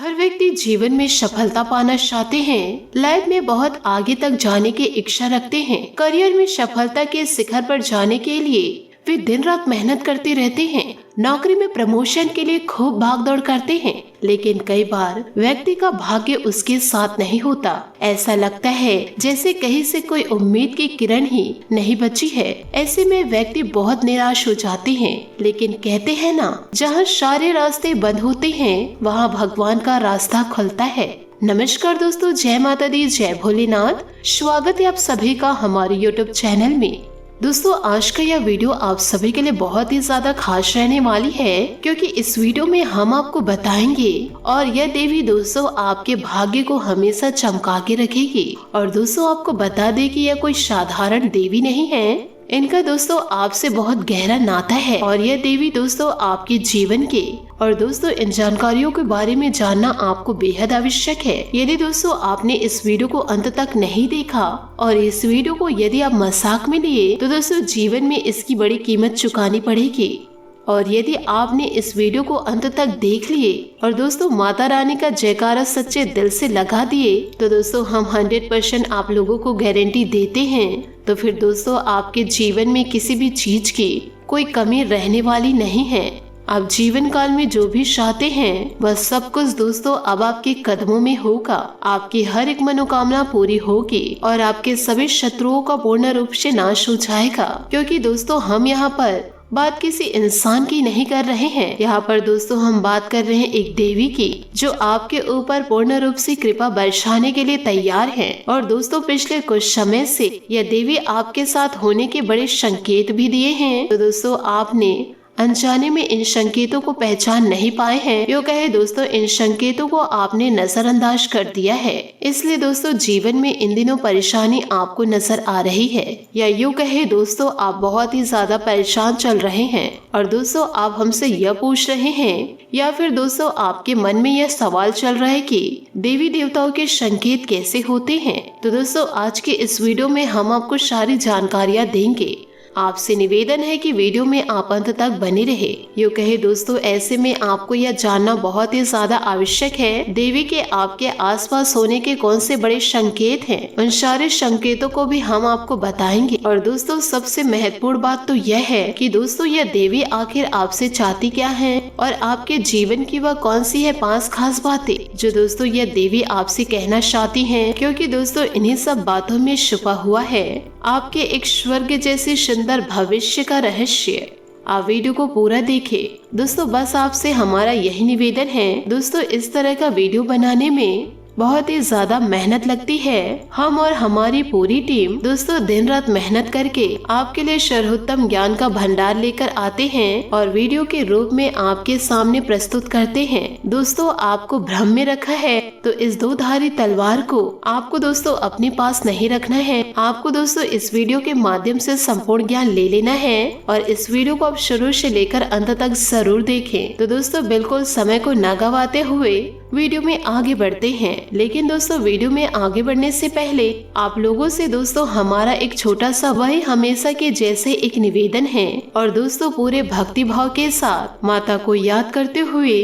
हर व्यक्ति जीवन में सफलता पाना चाहते हैं, लाइफ में बहुत आगे तक जाने की इच्छा रखते हैं। करियर में सफलता के शिखर पर जाने के लिए वे दिन रात मेहनत करते रहते हैं। नौकरी में प्रमोशन के लिए खूब भाग दौड़ करते हैं, लेकिन कई बार व्यक्ति का भाग्य उसके साथ नहीं होता। ऐसा लगता है जैसे कहीं से कोई उम्मीद की किरण ही नहीं बची है। ऐसे में व्यक्ति बहुत निराश हो जाते हैं, लेकिन कहते हैं ना, जहाँ सारे रास्ते बंद होते हैं वहाँ भगवान का रास्ता खुलता है। नमस्कार दोस्तों, जय माता दी, जय भोलेनाथ। स्वागत है आप सभी का हमारे यूट्यूब चैनल में। दोस्तों, आज का यह वीडियो आप सभी के लिए बहुत ही ज्यादा खास रहने वाली है, क्योंकि इस वीडियो में हम आपको बताएंगे और यह देवी दोस्तों आपके भाग्य को हमेशा चमका के रखेगी। और दोस्तों, आपको बता दें कि यह कोई साधारण देवी नहीं है। इनका दोस्तों आपसे बहुत गहरा नाता है और यह देवी दोस्तों आपके जीवन के और दोस्तों इन जानकारियों के बारे में जानना आपको बेहद आवश्यक है। यदि दोस्तों आपने इस वीडियो को अंत तक नहीं देखा और इस वीडियो को यदि आप मजाक में लिए तो दोस्तों जीवन में इसकी बड़ी कीमत चुकानी पड़ेगी। और यदि आपने इस वीडियो को अंत तक देख लिए और दोस्तों माता रानी का जयकारा सच्चे दिल से लगा दिए तो दोस्तों हम 100% आप लोगों को गारंटी देते हैं, तो फिर दोस्तों आपके जीवन में किसी भी चीज की कोई कमी रहने वाली नहीं है। आप जीवन काल में जो भी चाहते हैं वह सब कुछ दोस्तों अब आपके कदमों में होगा। आपकी हर एक मनोकामना पूरी होगी और आपके सभी शत्रुओं का पूर्ण रूप से नाश हो जाएगा। क्योंकि दोस्तों हम यहाँ पर बात किसी इंसान की नहीं कर रहे हैं, यहाँ पर दोस्तों हम बात कर रहे हैं एक देवी की, जो आपके ऊपर पूर्ण रूप से कृपा बरसाने के लिए तैयार है। और दोस्तों पिछले कुछ समय से यह देवी आपके साथ होने के बड़े संकेत भी दिए हैं, तो दोस्तों आपने अनजाने में इन संकेतों को पहचान नहीं पाए हैं। यूँ कहे दोस्तों इन संकेतों को आपने नजरअंदाज कर दिया है, इसलिए दोस्तों जीवन में इन दिनों परेशानी आपको नजर आ रही है। या यूँ कहे दोस्तों आप बहुत ही ज्यादा परेशान चल रहे हैं और दोस्तों आप हमसे यह पूछ रहे हैं या फिर दोस्तों आपके मन में यह सवाल चल रहा है कि देवी देवताओं के संकेत कैसे होते हैं। तो दोस्तों आज के इस वीडियो में हम आपको सारी जानकारियाँ देंगे। आपसे निवेदन है कि वीडियो में आप अंत तक बने रहे। यूँ कहे दोस्तों ऐसे में आपको यह जानना बहुत ही ज्यादा आवश्यक है, देवी के आपके आसपास होने के कौन से बड़े संकेत हैं। उन सारे संकेतों को भी हम आपको बताएंगे। और दोस्तों सबसे महत्वपूर्ण बात तो यह है कि दोस्तों यह देवी आखिर आपसे चाहती क्या है और आपके जीवन की वह कौन सी है 5 खास बातें जो दोस्तों यह देवी आपसे कहना चाहती है। क्योंकि दोस्तों इन्हीं सब बातों में छुपा हुआ है आपके एक स्वर्ग जैसे सुंदर भविष्य का रहस्य। आप वीडियो को पूरा देखें। दोस्तों बस आपसे हमारा यही निवेदन है। दोस्तों इस तरह का वीडियो बनाने में बहुत ही ज्यादा मेहनत लगती है। हम और हमारी पूरी टीम दोस्तों दिन रात मेहनत करके आपके लिए सर्वोत्तम ज्ञान का भंडार लेकर आते हैं और वीडियो के रूप में आपके सामने प्रस्तुत करते हैं। दोस्तों आपको भ्रम में रखा है तो इस 2-धारी तलवार को आपको दोस्तों अपने पास नहीं रखना है। आपको दोस्तों इस वीडियो के माध्यम से संपूर्ण ज्ञान ले लेना है और इस वीडियो को आप शुरू से लेकर अंत तक जरूर देखें। तो दोस्तों बिल्कुल समय को न गवाते हुए वीडियो में आगे बढ़ते हैं। लेकिन दोस्तों वीडियो में आगे बढ़ने से पहले आप लोगों से दोस्तों हमारा एक छोटा सा वही हमेशा के जैसे एक निवेदन है। और दोस्तों पूरे भक्ति भाव के साथ माता को याद करते हुए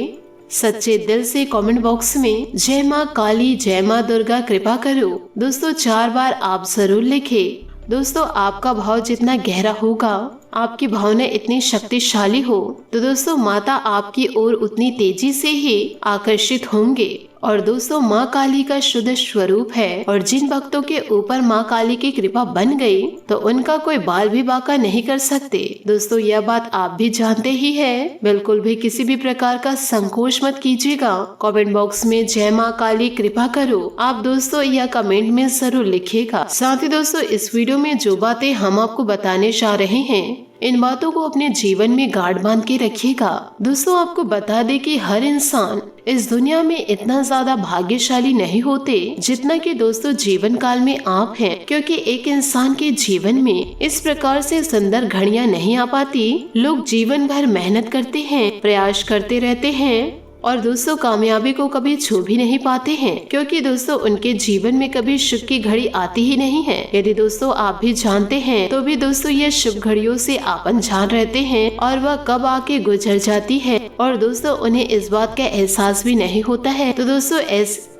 सच्चे दिल से कमेंट बॉक्स में जय माँ काली, जय माँ दुर्गा कृपा करो दोस्तों 4 बार आप जरूर लिखें। दोस्तों आपका भाव जितना गहरा होगा, आपकी भावना इतनी शक्तिशाली हो तो दोस्तों माता आपकी ओर उतनी तेजी से ही आकर्षित होंगे। और दोस्तों माँ काली का शुद्ध स्वरूप है और जिन भक्तों के ऊपर माँ काली की कृपा बन गई तो उनका कोई बाल भी बांका नहीं कर सकते। दोस्तों यह बात आप भी जानते ही है। बिल्कुल भी किसी भी प्रकार का संकोच मत कीजिएगा। कमेंट बॉक्स में जय माँ काली कृपा करो आप दोस्तों यह कमेंट में जरूर लिखिएगा। साथ ही दोस्तों इस वीडियो में जो बातें हम आपको बताने जा रहे हैं इन बातों को अपने जीवन में गांठ बांध के रखिएगा। दोस्तों आपको बता दे कि हर इंसान इस दुनिया में इतना ज्यादा भाग्यशाली नहीं होते जितना कि दोस्तों जीवन काल में आप हैं। क्योंकि एक इंसान के जीवन में इस प्रकार से सुंदर घड़ियां नहीं आ पाती। लोग जीवन भर मेहनत करते हैं, प्रयास करते रहते हैं और दोस्तों कामयाबी को कभी छू भी नहीं पाते हैं। क्योंकि दोस्तों उनके जीवन में कभी सुख की घड़ी आती ही नहीं है। यदि दोस्तों आप भी जानते हैं तो भी दोस्तों ये शुभ घड़ियों से आप अनजान रहते हैं और वह कब आके गुजर जाती है और दोस्तों उन्हें इस बात का एहसास भी नहीं होता है। तो दोस्तों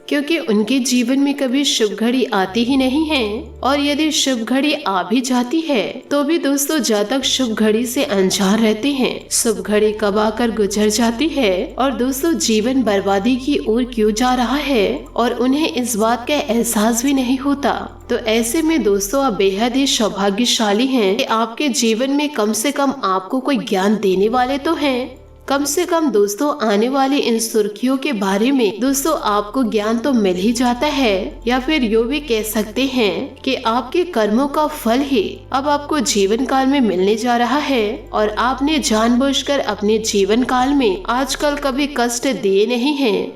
क्योंकि उनके जीवन में कभी शुभ घड़ी आती ही नहीं है, और यदि शुभ घड़ी आ भी जाती है तो भी दोस्तों जब तक शुभ घड़ी से अनजान रहते हैं, शुभ घड़ी कब आकर गुजर जाती है और दोस्तों जीवन बर्बादी की ओर क्यों जा रहा है और उन्हें इस बात का एहसास भी नहीं होता। तो ऐसे में दोस्तों आप बेहद ही सौभाग्यशाली हैं कि आपके जीवन में कम से कम आपको कोई ज्ञान देने वाले तो हैं। कम से कम दोस्तों आने वाली इन सुर्खियों के बारे में दोस्तों आपको ज्ञान तो मिल ही जाता है, या फिर यूँ भी कह सकते हैं कि आपके कर्मों का फल ही अब आपको जीवन काल में मिलने जा रहा है, और आपने जानबूझकर अपने जीवन काल में आजकल कभी कष्ट दिए नहीं हैं।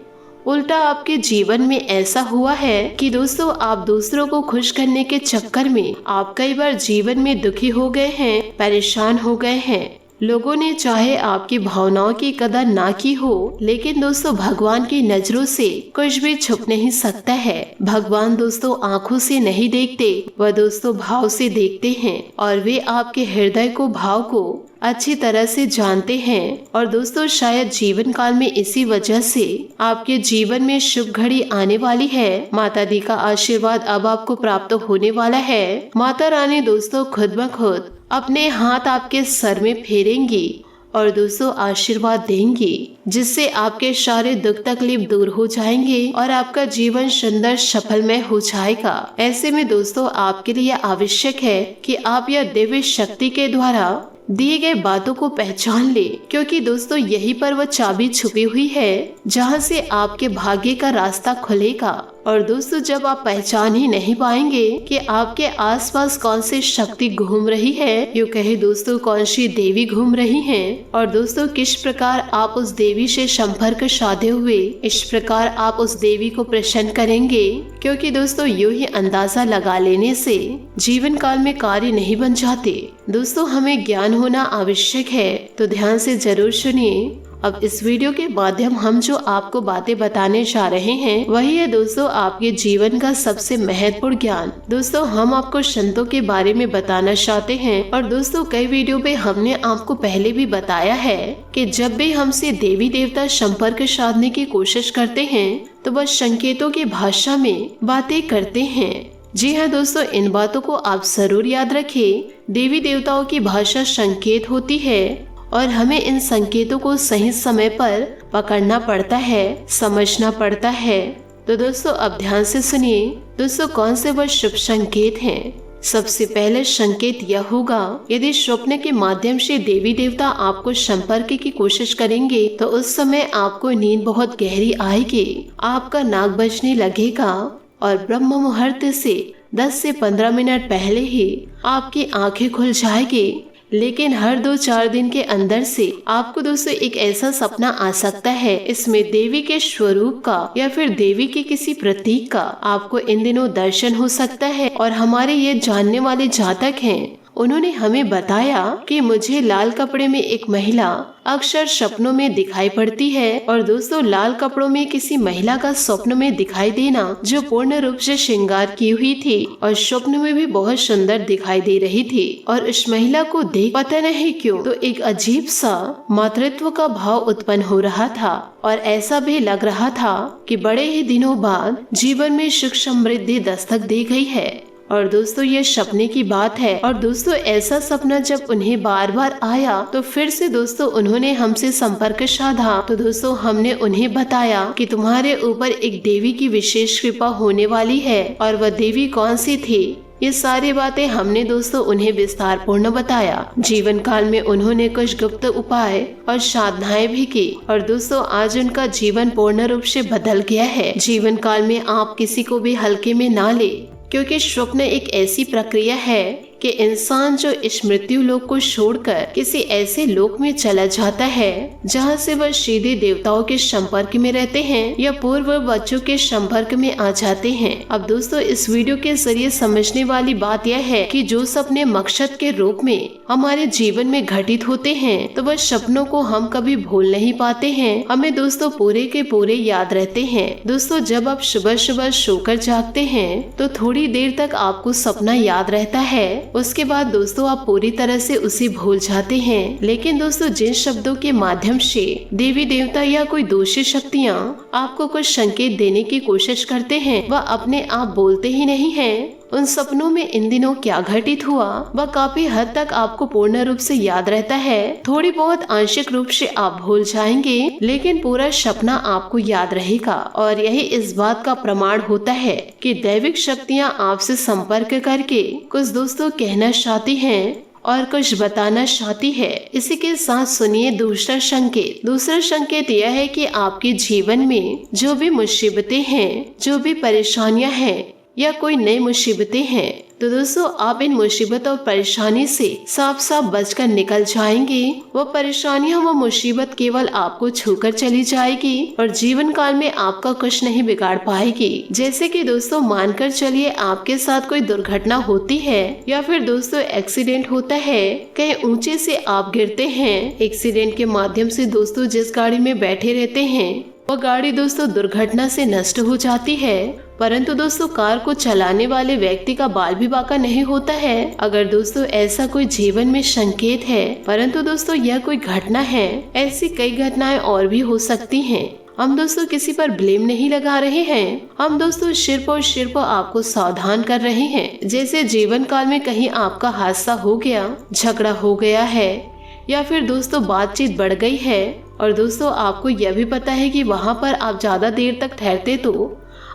उल्टा आपके जीवन में ऐसा हुआ है कि दोस्तों आप दूसरों को खुश करने के चक्कर में आप कई बार जीवन में दुखी हो गए हैं, परेशान हो गए हैं। लोगों ने चाहे आपकी भावनाओं की कदर ना की हो, लेकिन दोस्तों भगवान की नजरों से कुछ भी छुप नहीं सकता है। भगवान दोस्तों आंखों से नहीं देखते, वह दोस्तों भाव से देखते हैं, और वे आपके हृदय को भाव को अच्छी तरह से जानते हैं। और दोस्तों शायद जीवन काल में इसी वजह से आपके जीवन में शुभ घड़ी आने वाली है। माता दी का आशीर्वाद अब आपको प्राप्त होने वाला है। माता रानी दोस्तों खुद ब खुद अपने हाथ आपके सर में फेरेंगी और दोस्तों आशीर्वाद देंगी, जिससे आपके सारे दुख तकलीफ दूर हो जाएंगे और आपका जीवन सुंदर सफलमय हो जाएगा। ऐसे में दोस्तों आपके लिए आवश्यक है कि आप यह दिव्य शक्ति के द्वारा दिए गए बातों को पहचान ले, क्योंकि दोस्तों यही पर वह चाबी छुपी हुई है जहां से आपके भाग्य का रास्ता खुलेगा। और दोस्तों जब आप पहचान ही नहीं पाएंगे कि आपके आसपास कौन सी शक्ति घूम रही है, यूँ कहे दोस्तों कौन सी देवी घूम रही हैं, और दोस्तों किस प्रकार आप उस देवी से संपर्क साधे हुए इस प्रकार आप उस देवी को प्रसन्न करेंगे, क्योंकि दोस्तों यूँ ही अंदाजा लगा लेने से जीवन काल में कार्य नहीं बन जाते। दोस्तों हमें ज्ञान होना आवश्यक है, तो ध्यान से जरूर सुनिए। अब इस वीडियो के माध्यम हम जो आपको बातें बताने जा रहे हैं वही है दोस्तों आपके जीवन का सबसे महत्वपूर्ण ज्ञान। दोस्तों हम आपको संतों के बारे में बताना चाहते हैं, और दोस्तों कई वीडियो पे हमने आपको पहले भी बताया है कि जब भी हमसे देवी देवता संपर्क साधने की कोशिश करते हैं तो वह संकेतों की भाषा में बातें करते हैं। जी हाँ दोस्तों, इन बातों को आप जरूर याद रखें। देवी देवताओं की भाषा संकेत होती है और हमें इन संकेतों को सही समय पर पकड़ना पड़ता है, समझना पड़ता है। तो दोस्तों अब ध्यान से सुनिए दोस्तों कौन से वह शुभ संकेत हैं। सबसे पहले संकेत यह होगा, यदि स्वप्न के माध्यम से देवी देवता आपको संपर्क की कोशिश करेंगे तो उस समय आपको नींद बहुत गहरी आएगी, आपका नाक बजने लगेगा और ब्रह्म मुहूर्त से 10 से 15 मिनट पहले ही आपकी आंखें खुल जाएगी। लेकिन हर 2-4 दिन के अंदर से आपको दोस्तों एक ऐसा सपना आ सकता है, इसमें देवी के स्वरूप का या फिर देवी के किसी प्रतीक का आपको इन दिनों दर्शन हो सकता है। और हमारे ये जानने वाले जातक हैं, उन्होंने हमें बताया कि मुझे लाल कपड़े में एक महिला अक्सर सपनों में दिखाई पड़ती है। और दोस्तों लाल कपड़ों में किसी महिला का स्वप्न में दिखाई देना जो पूर्ण रूप से श्रृंगार की हुई थी और स्वप्न में भी बहुत सुंदर दिखाई दे रही थी, और उस महिला को देख पता नहीं क्यों तो एक अजीब सा मातृत्व का भाव उत्पन्न हो रहा था, और ऐसा भी लग रहा था कि बड़े ही दिनों बाद जीवन में सुख समृद्धि दस्तक दे गई है। और दोस्तों ये सपने की बात है, और दोस्तों ऐसा सपना जब उन्हें बार बार आया तो फिर से दोस्तों उन्होंने हमसे संपर्क साधा। तो दोस्तों हमने उन्हें बताया कि तुम्हारे ऊपर एक देवी की विशेष कृपा होने वाली है, और वह देवी कौन सी थी, ये सारी बातें हमने दोस्तों उन्हें विस्तार पूर्ण बताया। जीवन काल में उन्होंने कुछ गुप्त उपाय और साधनाएं भी की, और दोस्तों आज उनका जीवन पूर्ण रूप से बदल गया है। जीवन काल में आप किसी को भी हल्के में ना ले, क्योंकि स्वप्न एक ऐसी प्रक्रिया है कि इंसान जो इस मृत्यु लोक को छोड़कर किसी ऐसे लोक में चला जाता है जहां से वह सीधे देवताओं के संपर्क में रहते हैं या पूर्व बच्चों के संपर्क में आ जाते हैं। अब दोस्तों इस वीडियो के जरिए समझने वाली बात यह है कि जो सपने मकसद के रूप में हमारे जीवन में घटित होते हैं तो वह सपनों को हम कभी भूल नहीं पाते हैं, हमें दोस्तों पूरे के पूरे याद रहते हैं। दोस्तों जब आप सुबह सुबह सोकर जागते हैं तो थोड़ी देर तक आपको सपना याद रहता है, उसके बाद दोस्तों आप पूरी तरह से उसे भूल जाते हैं। लेकिन दोस्तों जिन शब्दों के माध्यम से देवी देवता या कोई दूसरी शक्तियाँ आपको कुछ संकेत देने की कोशिश करते हैं वह अपने आप बोलते ही नहीं हैं। उन सपनों में इन दिनों क्या घटित हुआ वह काफी हद तक आपको पूर्ण रूप से याद रहता है। थोड़ी बहुत आंशिक रूप से आप भूल जाएंगे लेकिन पूरा सपना आपको याद रहेगा। और यही इस बात का प्रमाण होता है कि दैविक शक्तियाँ आपसे संपर्क करके कुछ दोस्तों कहना चाहती हैं और कुछ बताना चाहती है। इसी के साथ सुनिए दूसरा संकेत। दूसरा संकेत यह है कि आपके जीवन में जो भी मुसीबतें हैं, जो भी परेशानियां हैं या कोई नई मुसीबतें हैं, तो दोस्तों आप इन मुसीबत और परेशानी से साफ साफ बचकर निकल जाएंगे। वो परेशानियां, वो मुसीबत केवल आपको छूकर चली जाएगी और जीवन काल में आपका कुछ नहीं बिगाड़ पाएगी। जैसे कि दोस्तों मानकर चलिए आपके साथ कोई दुर्घटना होती है या फिर दोस्तों एक्सीडेंट होता है, कहीं ऊंचे से आप गिरते हैं। एक्सीडेंट के माध्यम से दोस्तों जिस गाड़ी में बैठे रहते हैं वो गाड़ी दोस्तों दुर्घटना से नष्ट हो जाती है, परंतु दोस्तों कार को चलाने वाले व्यक्ति का बाल भी बाका नहीं होता है। अगर दोस्तों ऐसा कोई जीवन में संकेत है, परंतु दोस्तों यह कोई घटना है, ऐसी कई घटनाएं और भी हो सकती हैं। हम दोस्तों किसी पर ब्लेम नहीं लगा रहे हैं, हम दोस्तों सिर्फ आपको सावधान कर रहे हैं। जैसे जीवन काल में कहीं आपका हादसा हो गया, झगड़ा हो गया है या फिर दोस्तों बातचीत बढ़ गई है और दोस्तों आपको यह भी पता है कि वहाँ पर आप ज्यादा देर तक ठहरते तो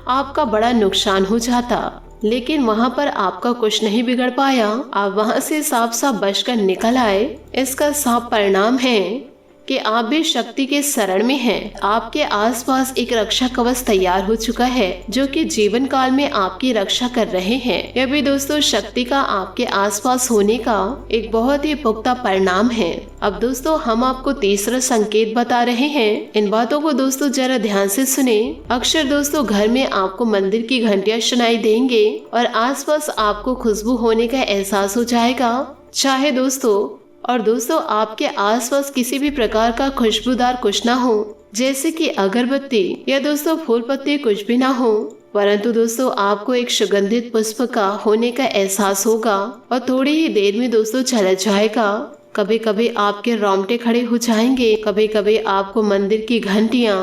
आपका बड़ा नुकसान हो जाता, लेकिन वहाँ पर आपका कुछ नहीं बिगड़ पाया, आप वहाँ से साफ साफ बचकर निकल आए। इसका साफ परिणाम है कि आप भी शक्ति के शरण में हैं। आपके आसपास एक रक्षा कवच तैयार हो चुका है जो कि जीवन काल में आपकी रक्षा कर रहे हैं। यह भी दोस्तों शक्ति का आपके आसपास होने का एक बहुत ही पुख्ता परिणाम है। अब दोस्तों हम आपको तीसरा संकेत बता रहे हैं। इन बातों को दोस्तों जरा ध्यान से सुने। अक्सर दोस्तों घर में आपको मंदिर की घंटियां सुनाई देंगे और आसपास आपको खुशबू होने का एहसास हो जाएगा। चाहे दोस्तों आपके आसपास किसी भी प्रकार का खुशबूदार कुछ ना हो, जैसे कि अगरबत्ती या दोस्तों फूल पत्ती कुछ भी ना हो, परंतु दोस्तों आपको एक सुगंधित पुष्प का होने का एहसास होगा और थोड़ी ही देर में दोस्तों चला जाएगा। कभी कभी आपके रोंगटे खड़े हो जाएंगे, कभी कभी आपको मंदिर की घंटियां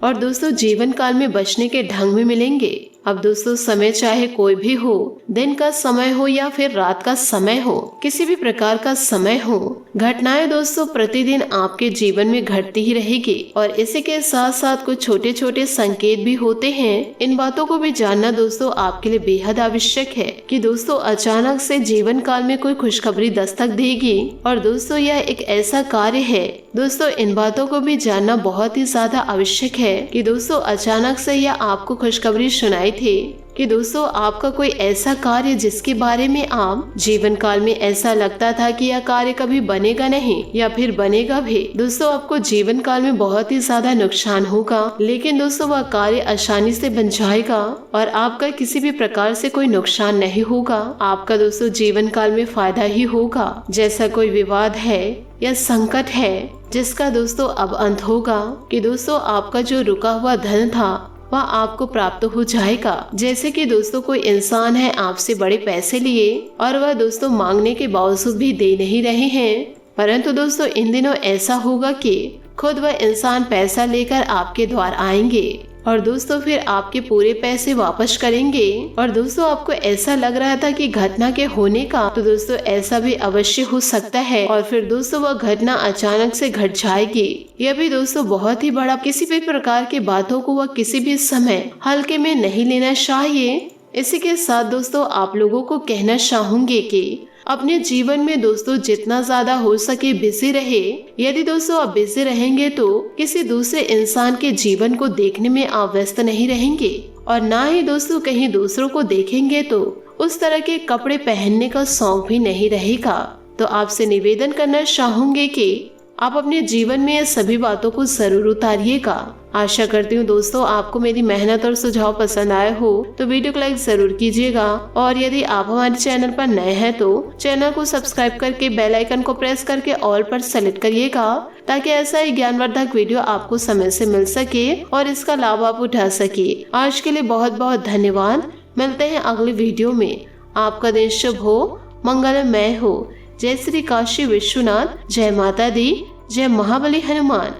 और दोस्तों जीवन काल में बचने के ढंग में मिलेंगे। अब दोस्तों समय चाहे कोई भी हो, दिन का समय हो या फिर रात का समय हो, किसी भी प्रकार का समय हो, घटनाएं दोस्तों प्रतिदिन आपके जीवन में घटती ही रहेगी। और इसी के साथ साथ कुछ छोटे छोटे संकेत भी होते हैं। इन बातों को भी जानना दोस्तों आपके लिए बेहद आवश्यक है कि दोस्तों अचानक से जीवन काल में कोई खुशखबरी दस्तक देगी और दोस्तों यह एक ऐसा कार्य है। दोस्तों इन बातों को भी जानना बहुत ही ज्यादा आवश्यक है कि दोस्तों अचानक से यह आपको खुशखबरी सुनाई थे कि दोस्तों आपका कोई ऐसा कार्य जिसके बारे में आप जीवन काल में ऐसा लगता था कि यह कार्य कभी बनेगा नहीं या फिर बनेगा भी, दोस्तों आपको जीवन काल में बहुत ही ज्यादा नुकसान होगा, लेकिन दोस्तों वह कार्य आसानी से बन जाएगा और आपका किसी भी प्रकार से कोई नुकसान नहीं होगा। आपका दोस्तों जीवन काल में फायदा ही होगा। जैसा कोई विवाद है या संकट है जिसका दोस्तों अब अंत होगा कि दोस्तों आपका जो रुका हुआ धन था वह आपको प्राप्त हो जाएगा। जैसे कि दोस्तों कोई इंसान है आपसे बड़े पैसे लिए और वह दोस्तों मांगने के बावजूद भी दे नहीं रहे हैं, परंतु दोस्तों इन दिनों ऐसा होगा कि खुद वह इंसान पैसा लेकर आपके द्वार आएंगे और दोस्तों फिर आपके पूरे पैसे वापस करेंगे। और दोस्तों आपको ऐसा लग रहा था कि घटना के होने का, तो दोस्तों ऐसा भी अवश्य हो सकता है और फिर दोस्तों वह घटना अचानक से घट जाएगी। यह भी दोस्तों बहुत ही बड़ा, किसी भी प्रकार की बातों को वह किसी भी समय हल्के में नहीं लेना चाहिए। इसी के साथ दोस्तों आप लोगों को कहना चाहूंगी कि अपने जीवन में दोस्तों जितना ज्यादा हो सके बिजी रहे। यदि दोस्तों आप बिजी रहेंगे तो किसी दूसरे इंसान के जीवन को देखने में आप व्यस्त नहीं रहेंगे और ना ही दोस्तों कहीं दूसरों को देखेंगे तो उस तरह के कपड़े पहनने का शौक भी नहीं रहेगा। तो आपसे निवेदन करना चाहूंगी कि आप अपने जीवन में ये सभी बातों को जरूर उतारिएगा। आशा करती हूँ दोस्तों आपको मेरी मेहनत और सुझाव पसंद आए हो तो वीडियो को लाइक जरूर कीजिएगा और यदि आप हमारे चैनल पर नए हैं तो चैनल को सब्सक्राइब करके बेल आइकन को प्रेस करके ऑल पर सेलेक्ट करिएगा ताकि ऐसा ही ज्ञानवर्धक वीडियो आपको समय से मिल सके और इसका लाभ आप उठा सके। आज के लिए बहुत बहुत धन्यवाद। मिलते हैं अगले वीडियो में। आपका दिन शुभ हो। मंगलमय हो। जय श्री काशी विश्वनाथ, जय माता दी, जय महाबली हनुमान।